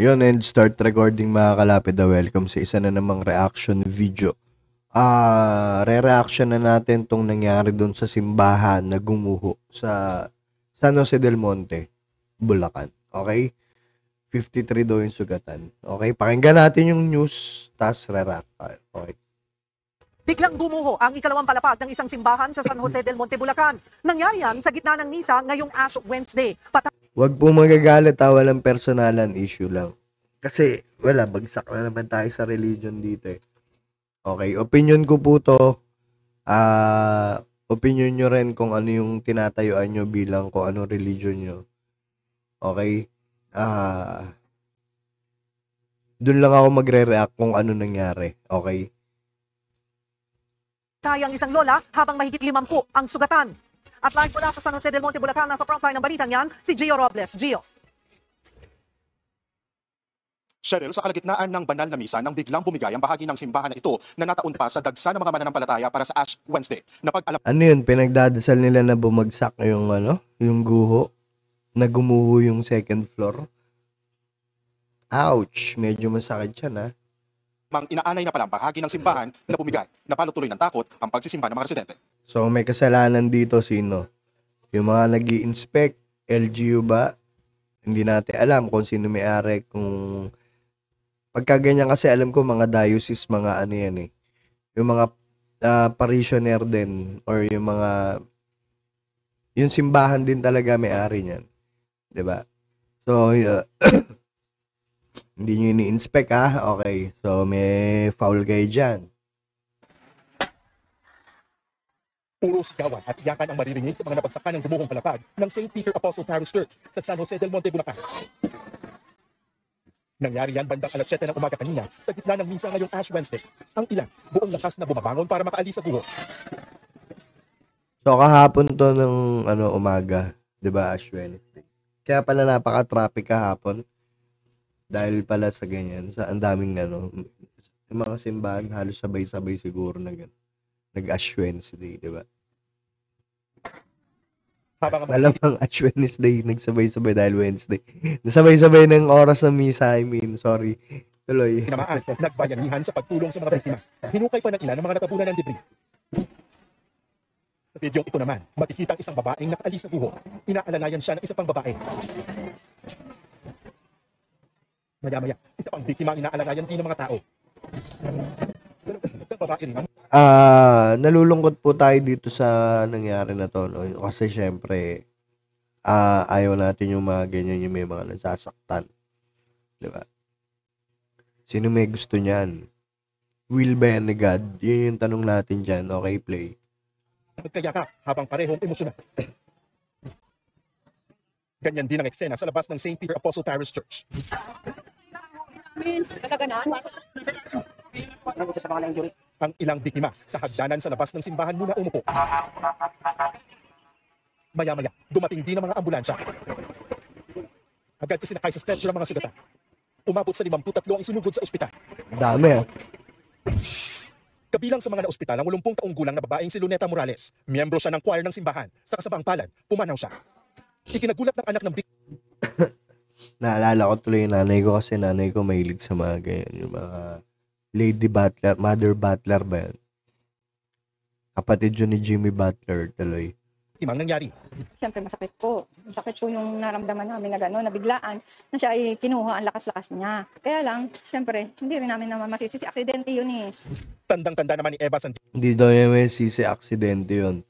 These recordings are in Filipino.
Yun, and start recording mga kalapid. Welcome sa isa na namang reaction video. Re-reaction na natin tong nangyari doon sa simbahan na gumuho sa San Jose del Monte, Bulacan. Okay? 53 daw yung sugatan. Okay? Pakinggan natin yung news, tas re-react tayo. Okay? Biglang gumuho ang ikalawang palapag ng isang simbahan sa San Jose del Monte, Bulacan. Nangyari yan sa gitna ng misa ngayong Ash Wednesday. Huwag po magagalit, walang personalan, issue lang. Kasi wala, bagsak na naman tayo sa religion dito eh. Okay, opinion ko po to. Opinion nyo rin kung ano yung tinatayuan nyo bilang kung ano religion nyo. Okay? Doon lang ako magre-react kung ano nangyari. Okay? Tayang isang lola habang mahigit 50 ang sugatan. At live mula sa San Jose del Monte, Bulacan, nasa frontline ng balitang yan, si Gio Robles. Gio. Cheryl, sa kalagitnaan ng banal na misa nang biglang bumigay ang bahagi ng simbahan na ito na nataon pa sa dagsa ng mga mananampalataya para sa Ash Wednesday. Ano yun? Pinagdadasal nila na bumagsak yung yung guho na gumuho yung second floor. Ouch! Medyo masakit yan ha. Mang inaanay na palang bahagi ng simbahan na bumigay, napalo tuloy ng takot ang pagsisimba ng mga residente. So may kasalanan dito sino? Yung mga nag-i-inspect, LGU ba? Hindi natin alam kung sino may-ari, kung pagka ganyan kasi alam ko mga diocese, mga ano yan eh. Yung mga parishioner din or yung mga yung simbahan din talaga may-ari niyan. 'Di ba? So hindi nyo ini-inspect ha? Okay. So may foul kayo dyan. Puro sigawan at iyakan ang maririnig sa mga nabagsakan ng gumuhong palapag ng St. Peter Apostle Parish Church sa San Jose del Monte, Bulacan. Nangyari yan bandang alas 7 ng umaga kanina sa gitna ng misa ngayong Ash Wednesday. Ang ilan, buong lakas na bumabangon para makaalis sa guho. So kahapon to ng umaga, 'di ba, Ash Wednesday. Kaya pala napaka-traffic kahapon dahil pala sa ganyan, sa ang daming yung mga simbahan halos sabay-sabay siguro na nag-Ash Wednesday, 'di ba? Malamang Ash Wednesday, nagsabay-sabay dahil Wednesday. Nasabay-sabay ng oras ng misa, sorry. Tuloy. Tinamaan, nagbayanihan sa pagtulong sa mga biktima. Hinukay pa ng ilan ng mga natabunan ng debris. Sa video ito naman, makikita ang isang babaeng nakaalis sa guho. Inaalalayan siya ng isa pang babae. Maya-maya, isa pang biktima ang inaalalayan din ng mga tao. Babae rin. Nalulungkot po tayo dito sa nangyari na to, no? Kasi syempre ayaw natin yung mga ganyan, yung may mga nasasaktan, di ba? Sino may gusto niyan? Will ba yan ni God? Yun yung tanong natin dyan. Okay, play. Magkayakap habang parehong emosyonal. Ganyan din ang eksena sa labas ng St. Peter Apostle Parish Church. Ang ilang biktima sa hagdanan sa labas ng simbahan muna umupo. Maya-maya, dumating din ang mga ambulansya. Agad isinakay sa stretcher ang mga sugatan. Umabot sa 53 ang isinugod sa ospital. Dami Kabilang sa mga na-ospital ang 80 taong gulang na babaeng si Luneta Morales. Miyembro siya ng choir ng simbahan. Sa kasamang palad, pumanaw siya. Ikinagulat ng anak ng biktima. Naalala ko tuloy yung nanay ko kasi nanay ko mahilig sa mga ganyan. Yung mga Lady Butler, Mother Butler ba yan? Kapatid yun ni Jimmy Butler tuloy. Timang nangyari. Siyempre masakit po. Masakit po yung naramdaman namin na gano'n, na biglaan na siya ay kinuha ang lakas-lakas niya. Kaya lang, siyempre, hindi rin namin naman masisisi. Aksidente yun eh. Tandang-tanda naman ni Eva Santi. Hindi daw yung may sisi aksidente yun.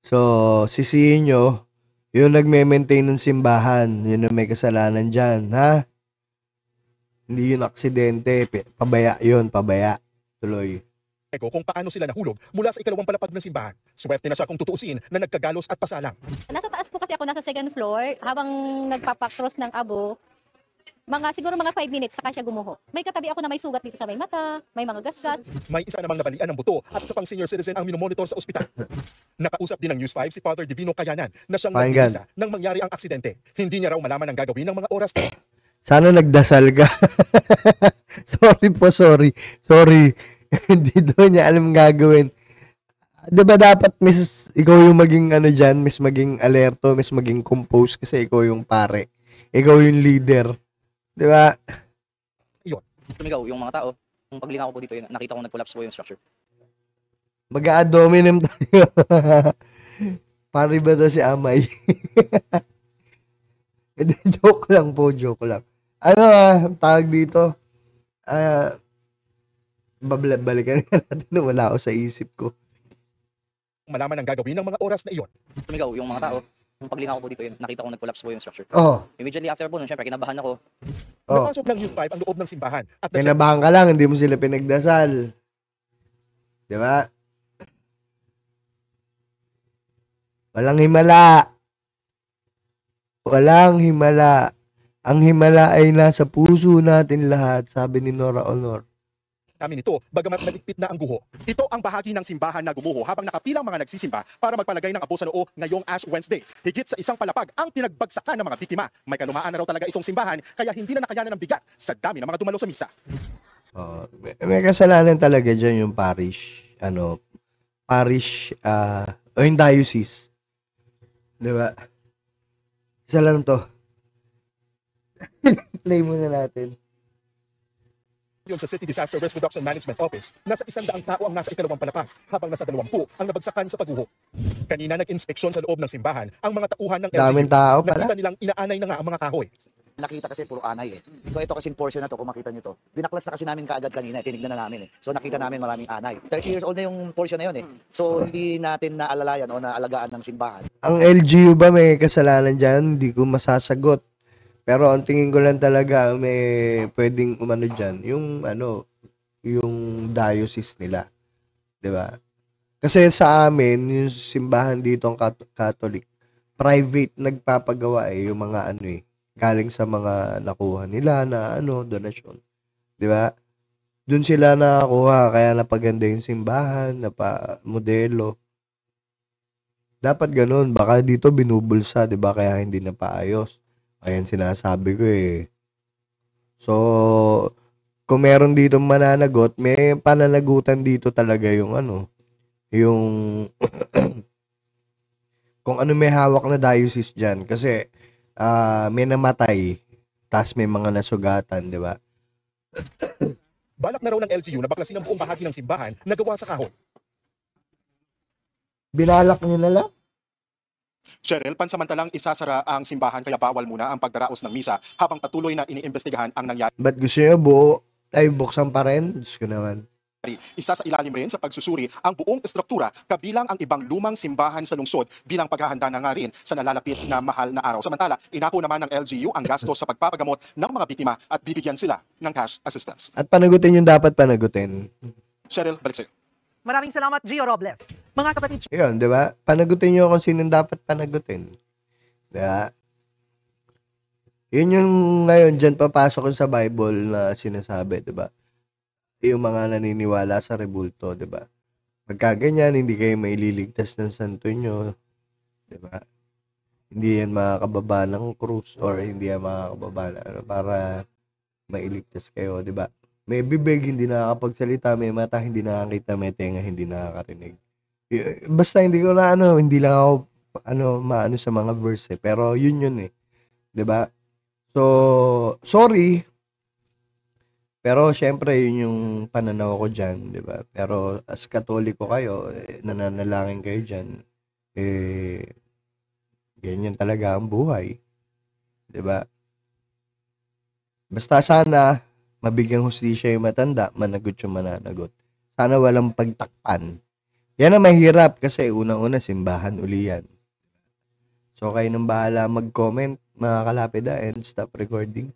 So, sisihin nyo, yung nagme-maintain ng simbahan, yun ang may kasalanan dyan, ha? Hindi yun aksidente, pabaya yun, pabaya. Tuloy. Kung paano sila nahulog mula sa ikalawang palapag ng simbahan. Swerte na siya kung tutuusin na nagkagalos at pasalang. Nasa taas po kasi ako, nasa second floor, habang nagpapakros ng abo, siguro mga 5 minutes, saka siya gumuho. May katabi ako na may sugat dito sa may mata, may mga gasgat. May isa namang nabalian ng buto at isa pang senior citizen ang minomonitor sa ospital. Nakausap din ng News 5 si Father Divino Kayanan na siyang nag-iisa nang mangyari ang aksidente. Hindi niya raw malaman ang gagawin ng mga oras na. Sana nagdasal ka. Sorry. Hindi doon niya alam gagawin. Diba dapat ikaw yung maging dyan, maging alerto, maging compose kasi ikaw yung pare. Ikaw yung leader. Di ba? Sumigaw yung mga tao. Kung paglingaw ko po dito, yun, nakita ko nag-collapse po yung structure. Mag-a-ad hominem tayo. Pari ba to si Amay? Hindi, joke lang po, joke lang. Tawag dito. Balikan natin na wala ako sa isip ko. Malaman ang gagawin ng mga oras na iyon. Sumigaw yung mga tao. Kung paglingaw ko po dito, yun, nakita ko nag-collapse po yung structure. Oh, Immediately after po nun, syempre, kinabahan ako. oh. Napasok ng News 5 ang loob ng simbahan at Kinabahan ka lang, hindi mo sila pinagdasal. Di ba? Walang himala. Walang himala. Ang himala ay nasa puso natin lahat, sabi ni Nora Honor. namin ito, bagamat maligpit na ang guho. Ito ang bahagi ng simbahan na gumuho habang nakapilang mga nagsisimba para magpalagay ng abo sa noo ngayong Ash Wednesday. Higit sa isang palapag ang pinagbagsakan ng mga biktima. May kalumaan na raw talaga itong simbahan kaya hindi na nakayanan ng bigat sa dami ng mga dumalo sa misa. May kasalanan talaga dyan yung parish, o yung diocese. Diba? Isa lang to. Play muna natin. Yon sa City Disaster Risk Reduction Management Office, nasa 100 tao ang nasa ikalawang palapag, habang nasa 20 ang nabagsakan sa pagguho. Kanina nag-inspeksyon sa loob ng simbahan ang mga tauhan ng Daming LGU. tao pala. Nakita nilang inaanay na nga ang mga kahoy. Nakita kasi puro anay eh. So ito kasing portion na to, kung makita nyo to, binaklas na kasi namin kaagad kanina, tinignan na namin eh. So nakita namin maraming anay. 30 years old na yung portion na yun eh. So hindi natin naalalayan o naalagaan ng simbahan. Ang LGU ba may kasalanan dyan? Hindi ko masasagot. Pero ang tingin ko lang talaga may pwedeng umano dyan, yung diocese nila. 'Di ba? Kasi sa amin, yung simbahan dito ang Catholic, private nagpapagawa yung mga galing sa mga nakuha nila na donasyon. 'Di ba? Doon sila nakakuha kaya napaganda yung simbahan, modelo. Dapat ganun, baka dito binubulsa, 'di ba? Kaya hindi na paayos. Ayan sinasabi ko eh. So, kung meron dito mananagot, may pananagutan dito talaga yung yung kung may hawak na diocese dyan. Kasi, may namatay, tas may mga nasugatan, di ba? Balak na raw ng LGU na baklasin ang buong bahagi ng simbahan na gawa sa kahoy. Binalak nyo na lang? Cheryl, pansamantalang isasara ang simbahan kaya bawal muna ang pagdaraos ng misa habang patuloy na iniimbestigahan ang nangyari. Ba't gusto nyo buksan pa rin? Diyos ko naman. Isa sa ilalim rin sa pagsusuri ang buong estruktura kabilang ang ibang lumang simbahan sa lungsod bilang paghahanda na nga rin sa nalalapit na mahal na araw. Samantala, inako naman ng LGU ang gastos sa pagpapagamot ng mga biktima at bibigyan sila ng cash assistance. At panagutin yung dapat panagutin. Cheryl, balik sa'yo. Maraming salamat, Gio Robles. Mga kapatid, Yun, di ba? Panagutin nyo kung sinong dapat panagutin. Di ba? Yun yung ngayon, dyan papasok sa Bible na sinasabi, di ba? Yung mga naniniwala sa rebulto, di ba? Pagka ganyan, hindi kayo maililigtas ng santo nyo. Di ba? Hindi yan makakababa ng krus or hindi yan makakababa para mailigtas kayo, di ba? May bibig, hindi nakakapagsalita, may mata, hindi nakakita, may tenga, hindi nakakarinig. Basta hindi ko na hindi lang ako maano sa mga verse pero yun eh. 'Di ba? So, sorry. Pero syempre yun yung pananaw ko diyan, 'di ba? Pero as Katoliko kayo, nananalangin kayo diyan. Ganyan talaga ang buhay. 'Di ba? Basta sana mabigyang hustisya yung matanda, managot yung mananagot. Sana walang pagtakpan. Yan ang mahirap kasi unang-una simbahan uli yan. So kayo nang bahala mag-comment mga kalapida and stop recording.